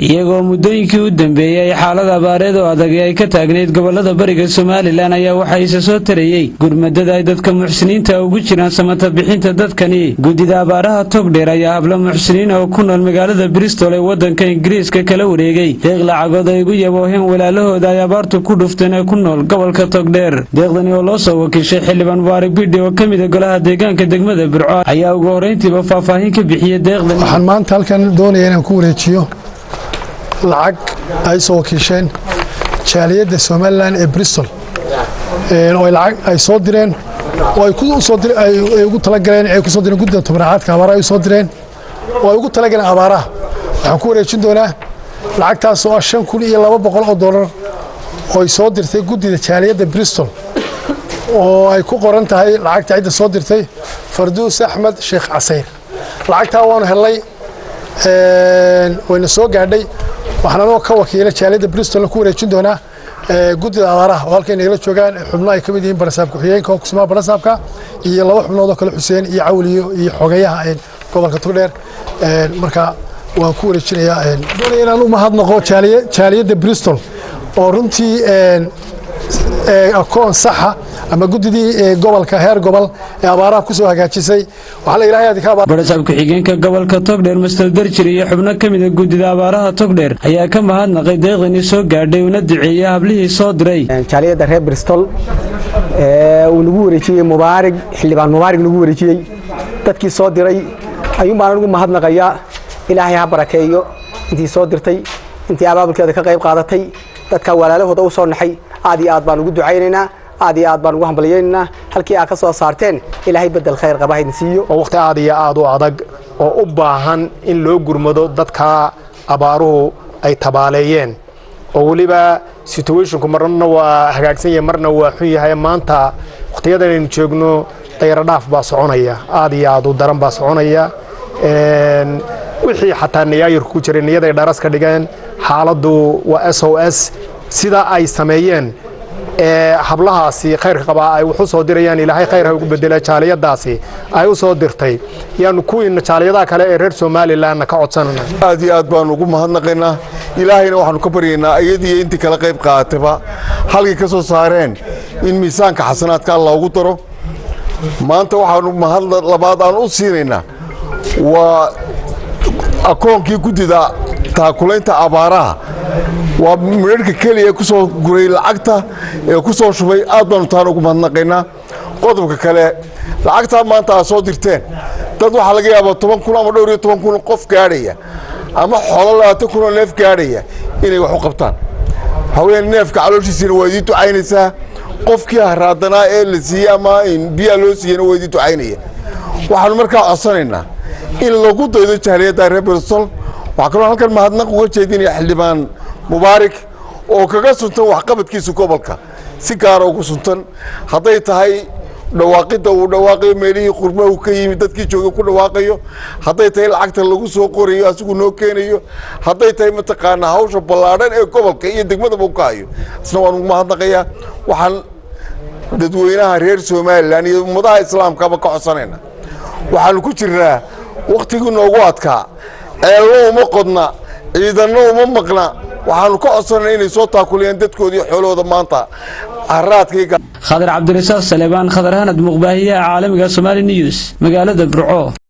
iyagoo muddooyinkii u dambeeyay xaalada abaareed oo adag ay ka taagneyd gobolada bariga Soomaaliland ayaa waxa ay soo tarayay gurmadada ay dadka muxsiniinta ugu jiraan samata bixinta dadkani gudida abaaraha Togdheer ayaa habla muxsiniin oo ku nool magaalada Bristol ee wadanka Ingiriiska kala wareegay deeq lacagood ay ugu yabooheen walaalahooda ay abaartu ku dhufteen ee ku nool gobolka Togdheer deeqdani oo loo soo wakiishay xildhibaan Mubaarak Bidhi oo kamid ah golaha deegaanka degmada Burco ayaa ugu horeyntiiba faahfaahin ka bixiyay deeqdan waxaan maanta halkan doonayaa inaan ku wareejiyo lacag ay soo wakiisheen jaaliyadda Soomaaliland ee Bristol oo lacag ay soo direen oo ay ku soo direen ay ugu talagaleen ay ku soo direen gudda tabarucaadka abaaraha ay soo direen oo ay ugu talagaleen abaaraha waxaan ku wareejin doonaa lacagtaas oo $5,200 oo ay soo dirtay guddida jaaliyadda Bristol oo ay ku qoran tahay lacagta cidda soo dirtay Farduus Axmed Sheekh Casayr lacagta waan helay wayna soo gaadhay waxaana ka wakiilay jaaliyadda Bristol ku wareejin doonaa guddida abaaraha oo halkeen ay la joogaan xubno ay kamid yihiin barasaabka xigeenka oo kusmaa barasaabka iyo laba xubnood oo kale Xuseen iyo Cawliyo iyo xogayaha gobolka Togdheer marka waan ku wareejinayaa inaan u mahadnaqo jaaliyadda Bristol oo runtii akoon saxa ama guddidii gobolka heer gobol ee abaaraha ku soo hagaajisay waxa la ilaahay adka barasaabka xigeenka gobolka Togdheer Mr. Darjir iyo xubno kamid ah guddida abaaraha Togdheer ayaa ka mahadnaqay deeqdani soo gaadhay una duceeyay hablihii soo diray jaaliyadda reer Bristol uu nagu wareejiyay Mubaarak xildhibaan Mubaarak nagu wareejiyay dadkii soo diray ayuu baan ugu mahadnaqayaa ilaahay ha barakeeyo intii soo dirtay intii abaabulkeeda ka qayb qaadatay dadka walaalahooda u soo naxay aad iyo aad baan ugu ducaynaynaa aad iyo aad baan ugu hambalyeynaa halkii aad ka soo saarteen ilaahay bedel khayr qaba idin siiyo oo waqti aad iyo aad u adag oo u baahan in loo gurmado dadka abaaruhu ay tabaaleeyeen oo waliba situationku marna waa hagaagsan yahay marna waa xun yahay maanta waqtiyadan aynu joogno dayar dhaaf baa soconaya aad iyo aad u daran baa soconaya wixii xataa niyaayir ku jiray niyada ay dharas ka dhigeen xaaladdu waa SOS sida ay sameeyeen hablahaasi khayrka qaba ay wuxuu soo dirayaan ilaahay khayr ha ugu bedela jaaliyadaasi ay u soo dirtay yaanu kuwiina jaaliyadaha kale ee reer Soomaaliland ka codsanana aad iyo aad baan ugu mahadnaqaynaa ilaahayna waxaanu ka baryaynaa ayadii intii kala qayb qaatayba halkii ka soo saareen in miisaanka xasanaadka Allah ugu daro maanta waxaanu mahad labaad aan u siinaynaa waa akoonkii guddida taakulaynta abaaraha waa midhka kaliya ku soo guray lacagta ee ku soo shubay aad baan taan ugu mahadnaqaynaa qodobka kale lacagta maanta soo dirteen dad waxa laga yaabaa 10,000 ama 12,000 qof gaaraya ama xoolo 20,000 neef gaaraya inay wax u qabtaan haween neefka calooshiisina waa idin ducaynaysaa qofkii haraadanaa ee la siiyay ama in biyo loo siiyay waa idin ducaynaya waxaan markaa codsanaynaa in lagu daydo jaaliyadda reer Bristol waxa kale halkan mahadnaq uga jeedinaya xildhibaan Mubaarak oo kaga suntan wax qabadkiisa gobolka si gaar ah ugu suntan haday tahay dhawaaqida uu dhawaaqay meelihii qurbo uu ka yimid dadkii joogay ku dhawaaqayo haday tahay lacagta lagu soo qorayo asigu noo keenayo haday tahay mataqaana hawsha ballaaran ee gobolka iyo degmada uu ka hayo isna waan ugu mahadnaqayaa waxaan dadweynaha reer Soomaaliland iyo ummadaha islaamka ka codsanayna waxaan ku jirnaa waqtigii noogu adkaa eelo uma qodna ciidano uma maqna waxaan ka codsanay inay soo taakuliyaan dadkoodii xoolooda maanta araadkayga Khadar Cabdirasaaq Salebaan Khadar Hanad Muqbaahiya caalamiga Somali News magaalada Burco.